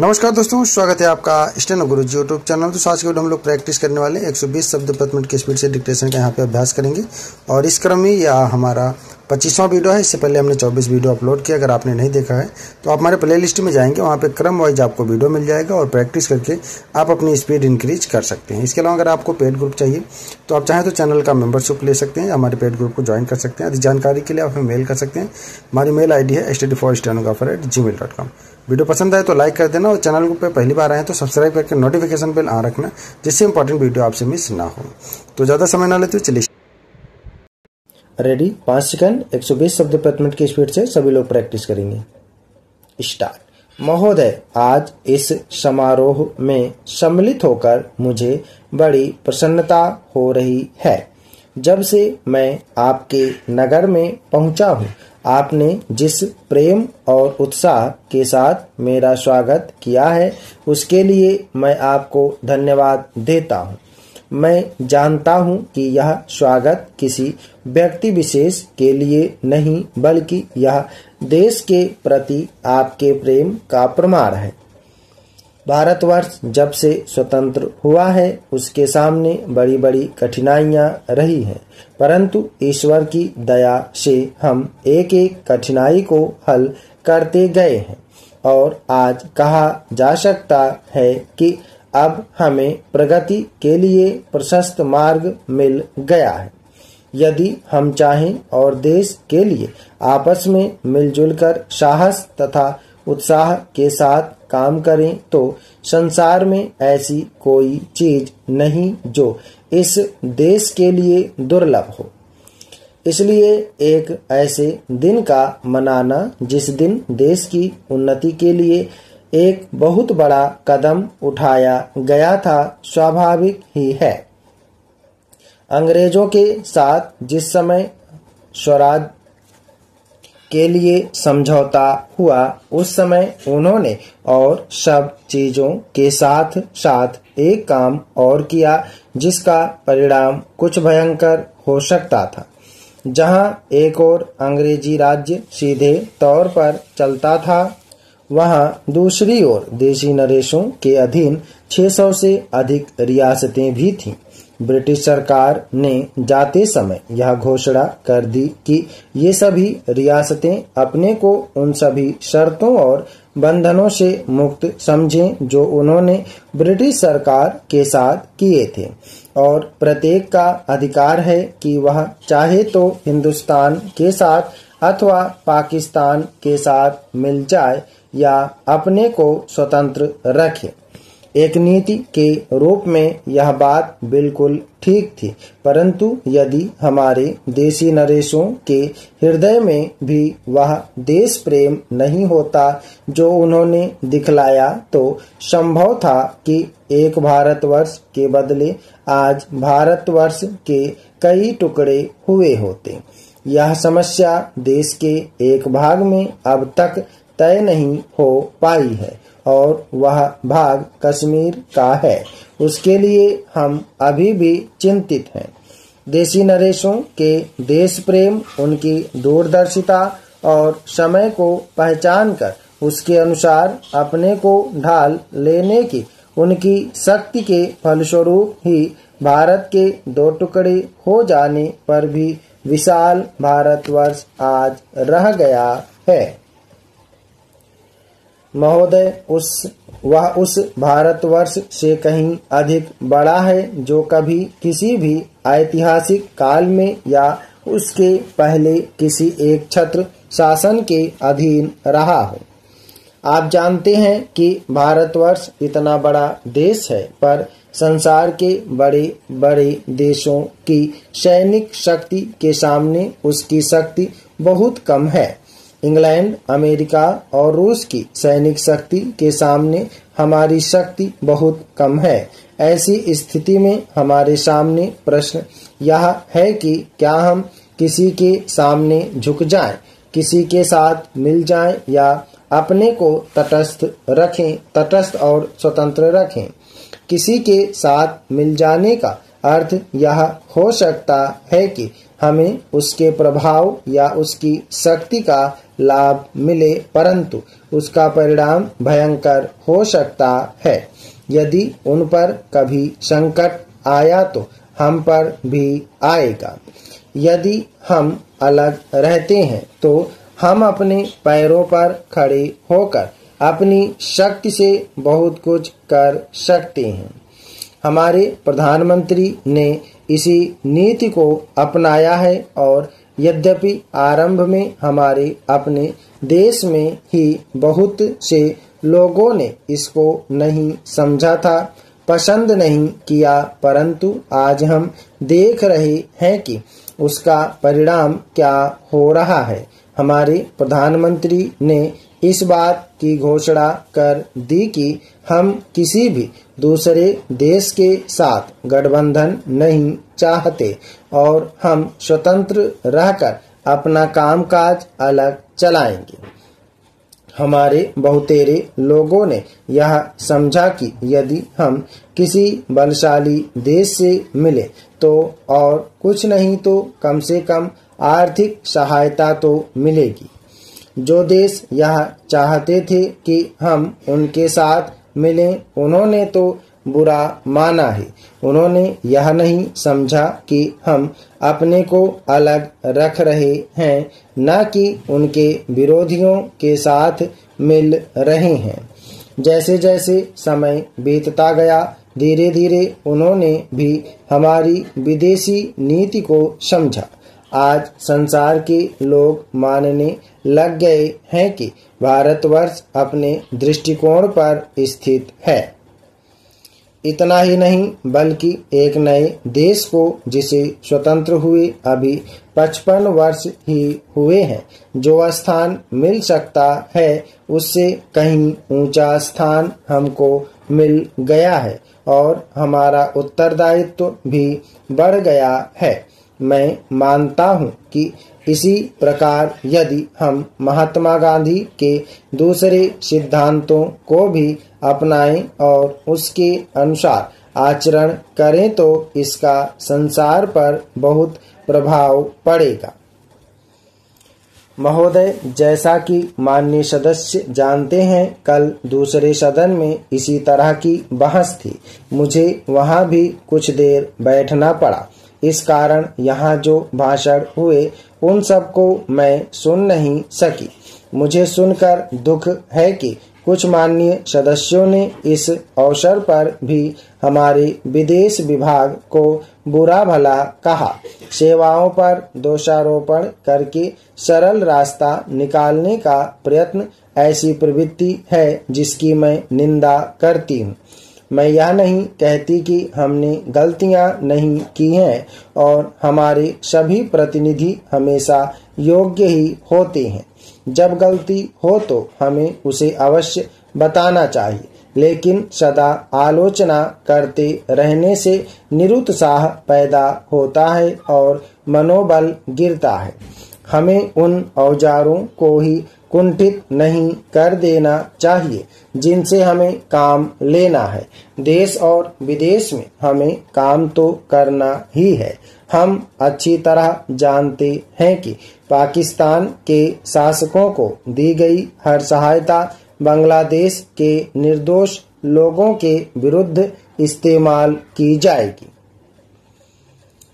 नमस्कार दोस्तों, स्वागत है आपका स्टेनो गुरुजी यूट्यूब चैनल। तो आज के वीडियो हम लोग प्रैक्टिस करने वाले 120 शब्द प्रति मिनट की स्पीड से डिक्टेशन का यहाँ पे अभ्यास करेंगे और इस क्रम में यह हमारा 25वां वीडियो है। इससे पहले हमने 24 वीडियो अपलोड किया। अगर आपने नहीं देखा है तो आप हमारे प्ले लिस्ट में जाएंगे, वहाँ पे क्रम वाइज आपको वीडियो मिल जाएगा और प्रैक्टिस करके आप अपनी स्पीड इंक्रीज कर सकते हैं। इसके अलावा अगर आपको पेड ग्रुप चाहिए तो आप चाहें तो चैनल का मेंबरशिप ले सकते हैं, हमारे पेड ग्रुप को ज्वाइन कर सकते हैं। अधिक जानकारी के लिए आप हमें मेल कर सकते हैं। हमारी मेल ID है std4stenographer@gmail.com। वीडियो पसंद आए तो लाइक कर देना और चैनल को पे पहली बार आए तो सब्सक्राइब करके नोटिफिकेशन बेल ऑन रखना, जिससे इंपॉर्टेंट वीडियो आपसे मिस ना हो। तो ज़्यादा समय ना लेते चलिए रेडी। 5 सेकंड 120 शब्द प्रति मिनट की स्पीड से सभी लोग प्रैक्टिस करेंगे। स्टार्ट। महोदय, आज इस समारोह में सम्मिलित होकर मुझे बड़ी प्रसन्नता हो रही है। जब से मैं आपके नगर में पहुंचा हूं, आपने जिस प्रेम और उत्साह के साथ मेरा स्वागत किया है उसके लिए मैं आपको धन्यवाद देता हूं। मैं जानता हूं कि यह स्वागत किसी व्यक्ति विशेष के लिए नहीं बल्कि यह देश के प्रति आपके प्रेम का प्रमाण है। भारतवर्ष जब से स्वतंत्र हुआ है उसके सामने बड़ी बड़ी कठिनाइयां रही हैं, परंतु ईश्वर की दया से हम एक एक कठिनाई को हल करते गए हैं और आज कहा जा सकता है कि अब हमें प्रगति के लिए प्रशस्त मार्ग मिल गया है। यदि हम चाहें और देश के लिए आपस में मिलजुल कर साहस तथा उत्साह के साथ काम करें तो संसार में ऐसी कोई चीज नहीं जो इस देश के लिए दुर्लभ हो। इसलिए एक ऐसे दिन का मनाना जिस दिन देश की उन्नति के लिए एक बहुत बड़ा कदम उठाया गया था स्वाभाविक ही है। अंग्रेजों के साथ जिस समय स्वराज के लिए समझौता हुआ उस समय उन्होंने और सब चीजों के साथ साथ एक काम और किया जिसका परिणाम कुछ भयंकर हो सकता था। जहां एक और अंग्रेजी राज्य सीधे तौर पर चलता था, वहां दूसरी ओर देशी नरेशों के अधीन 600 से अधिक रियासतें भी थीं। ब्रिटिश सरकार ने जाते समय यह घोषणा कर दी कि ये सभी रियासतें अपने को उन सभी शर्तों और बंधनों से मुक्त समझें जो उन्होंने ब्रिटिश सरकार के साथ किए थे और प्रत्येक का अधिकार है कि वह चाहे तो हिंदुस्तान के साथ अथवा पाकिस्तान के साथ मिल जाए या अपने को स्वतंत्र रखे। एक नीति के रूप में यह बात बिल्कुल ठीक थी, परंतु यदि हमारे देशी नरेशों के हृदय में भी वह देश प्रेम नहीं होता जो उन्होंने दिखलाया तो संभव था कि एक भारतवर्ष के बदले आज भारतवर्ष के कई टुकड़े हुए होते। यह समस्या देश के एक भाग में अब तक तय नहीं हो पाई है और वह भाग कश्मीर का है। उसके लिए हम अभी भी चिंतित हैं। देशी नरेशों के देश प्रेम, उनकी दूरदर्शिता और समय को पहचान कर उसके अनुसार अपने को ढाल लेने की उनकी शक्ति के फलस्वरूप ही भारत के 2 टुकड़े हो जाने पर भी विशाल भारतवर्ष आज रह गया है। महोदय, वह उस भारतवर्ष से कहीं अधिक बड़ा है जो कभी किसी भी ऐतिहासिक काल में या उसके पहले किसी एक छत्र शासन के अधीन रहा हो। आप जानते हैं कि भारतवर्ष इतना बड़ा देश है, पर संसार के बड़े बड़े देशों की सैनिक शक्ति के सामने उसकी शक्ति बहुत कम है। इंग्लैंड, अमेरिका और रूस की सैनिक शक्ति के सामने हमारी शक्ति बहुत कम है। ऐसी स्थिति में हमारे सामने प्रश्न यह है कि क्या हम किसी के सामने झुक जाएं, किसी के साथ मिल जाएं या अपने को तटस्थ और स्वतंत्र रखें। किसी के साथ मिल जाने का अर्थ यह हो सकता है कि हमें उसके प्रभाव या उसकी शक्ति का लाभ मिले, परंतु उसका परिणाम भयंकर हो सकता है। यदि उन पर कभी संकट आया तो हम पर भी आएगा। यदि हम अलग रहते हैं तो हम अपने पैरों पर खड़े होकर अपनी शक्ति से बहुत कुछ कर सकते हैं। हमारे प्रधानमंत्री ने इसी नीति को अपनाया है और यद्यपि आरंभ में हमारे अपने देश में ही बहुत से लोगों ने इसको नहीं समझा था, पसंद नहीं किया, परंतु आज हम देख रहे हैं कि उसका परिणाम क्या हो रहा है। हमारे प्रधानमंत्री ने इस बात की घोषणा कर दी कि हम किसी भी दूसरे देश के साथ गठबंधन नहीं चाहते और हम स्वतंत्र रहकर अपना कामकाज अलग चलाएंगे। हमारे बहुतेरे लोगों ने यह समझा कि यदि हम किसी बलशाली देश से मिले तो और कुछ नहीं तो कम से कम आर्थिक सहायता तो मिलेगी। जो देश यह चाहते थे कि हम उनके साथ मिलें, उन्होंने तो बुरा माना है। उन्होंने यह नहीं समझा कि हम अपने को अलग रख रहे हैं, न कि उनके विरोधियों के साथ मिल रहे हैं। जैसे जैसे समय बीतता गया, धीरे धीरे उन्होंने भी हमारी विदेशी नीति को समझा। आज संसार के लोग मानने लग गए हैं कि भारतवर्ष अपने दृष्टिकोण पर स्थित है। इतना ही नहीं बल्कि एक नए देश को जिसे स्वतंत्र हुए अभी 55 वर्ष ही हुए हैं, जो स्थान मिल सकता है उससे कहीं ऊंचा स्थान हमको मिल गया है और हमारा उत्तरदायित्व भी बढ़ गया है। मैं मानता हूँ कि इसी प्रकार यदि हम महात्मा गांधी के दूसरे सिद्धांतों को भी अपनाएं और उसके अनुसार आचरण करें तो इसका संसार पर बहुत प्रभाव पड़ेगा। महोदय, जैसा कि माननीय सदस्य जानते हैं, कल दूसरे सदन में इसी तरह की बहस थी। मुझे वहां भी कुछ देर बैठना पड़ा। इस कारण यहाँ जो भाषण हुए उन सबको मैं सुन नहीं सकी। मुझे सुनकर दुख है कि कुछ माननीय सदस्यों ने इस अवसर पर भी हमारे विदेश विभाग को बुरा भला कहा। सेवाओं पर दोषारोपण करके सरल रास्ता निकालने का प्रयत्न ऐसी प्रवृत्ति है जिसकी मैं निंदा करती हूँ। मैं यह नहीं कहती कि हमने गलतियां नहीं की हैं और हमारे सभी प्रतिनिधि हमेशा योग्य ही होते हैं। जब गलती हो तो हमें उसे अवश्य बताना चाहिए, लेकिन सदा आलोचना करते रहने से निरुत्साह पैदा होता है और मनोबल गिरता है। हमें उन औजारों को ही कुंठित नहीं कर देना चाहिए जिनसे हमें काम लेना है। देश और विदेश में हमें काम तो करना ही है। हम अच्छी तरह जानते हैं कि पाकिस्तान के शासकों को दी गई हर सहायता बांग्लादेश के निर्दोष लोगों के विरुद्ध इस्तेमाल की जाएगी।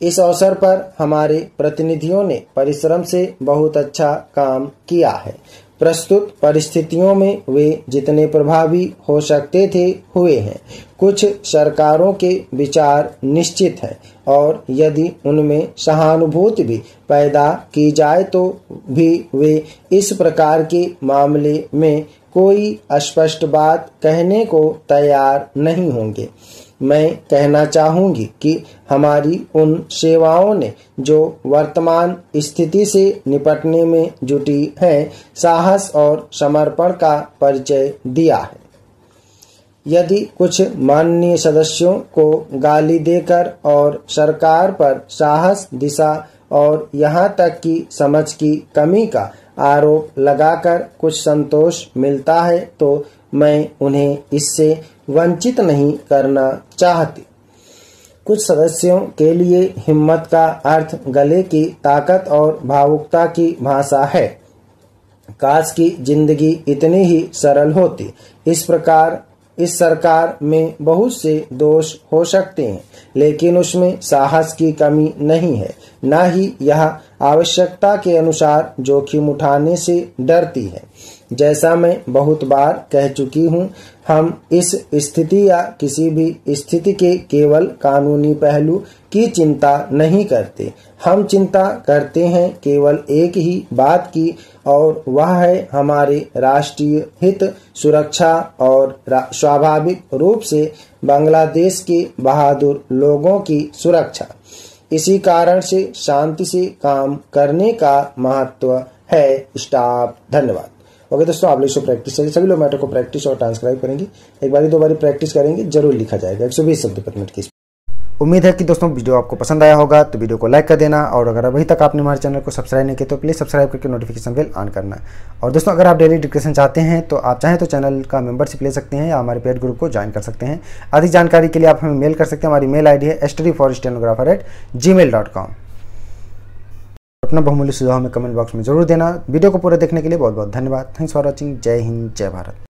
इस अवसर पर हमारे प्रतिनिधियों ने परिश्रम से बहुत अच्छा काम किया है। प्रस्तुत परिस्थितियों में वे जितने प्रभावी हो सकते थे हुए हैं। कुछ सरकारों के विचार निश्चित है और यदि उनमें सहानुभूति भी पैदा की जाए तो भी वे इस प्रकार के मामले में कोई स्पष्ट बात कहने को तैयार नहीं होंगे। मैं कहना चाहूंगी कि हमारी उन सेवाओं ने जो वर्तमान स्थिति से निपटने में जुटी हैं, साहस और समर्पण का परिचय दिया है। यदि कुछ माननीय सदस्यों को गाली देकर और सरकार पर साहस, दिशा और यहाँ तक कि समझ की कमी का आरोप लगाकर कुछ संतोष मिलता है तो मैं उन्हें इससे वंचित नहीं करना चाहती। कुछ सदस्यों के लिए हिम्मत का अर्थ गले की ताकत और भावुकता की भाषा है। काश की जिंदगी इतनी ही सरल होती। इस सरकार में बहुत से दोष हो सकते हैं, लेकिन उसमें साहस की कमी नहीं है, न ही यह आवश्यकता के अनुसार जोखिम उठाने से डरती है। जैसा मैं बहुत बार कह चुकी हूँ, हम इस स्थिति या किसी भी स्थिति के केवल कानूनी पहलू की चिंता नहीं करते। हम चिंता करते हैं केवल एक ही बात की, और वह है हमारे राष्ट्रीय हित, सुरक्षा और स्वाभाविक रूप से बांग्लादेश के बहादुर लोगों की सुरक्षा। इसी कारण से शांति से काम करने का महत्व है। स्टॉप। धन्यवाद। ओके दोस्तों, आप लोग इसको प्रैक्टिस करिए। सभी लोग मैटर को प्रैक्टिस और ट्रांसक्राइब करेंगे। एक बारी दो बारी प्रैक्टिस करेंगे, जरूर लिखा जाएगा 120 शब्द प्रति मिनट की। उम्मीद है कि दोस्तों वीडियो आपको पसंद आया होगा, तो वीडियो को लाइक कर देना, और अगर अभी तक आपने हमारे चैनल को सब्सक्राइब नहीं किया तो प्लीज़ सब्सक्राइब करके नोटिफिकेशन बेल ऑन करना। और दोस्तों, अगर आप डेली डिस्कशन चाहते हैं तो आप चाहें तो चैनल का मेंबरशिप ले सकते हैं या हमारे पेड ग्रुप को ज्वाइन कर सकते हैं। अधिक जानकारी के लिए आप हमें मेल कर सकते हैं। हमारी मेल ID है studyforstenographer@gmail.com। अपना बहुमूल्य सुझाव हमें कमेंट बॉक्स में जरूर देना। वीडियो को पूरा देखने के लिए बहुत बहुत धन्यवाद। Thanks for watching. जय हिंद, जय भारत।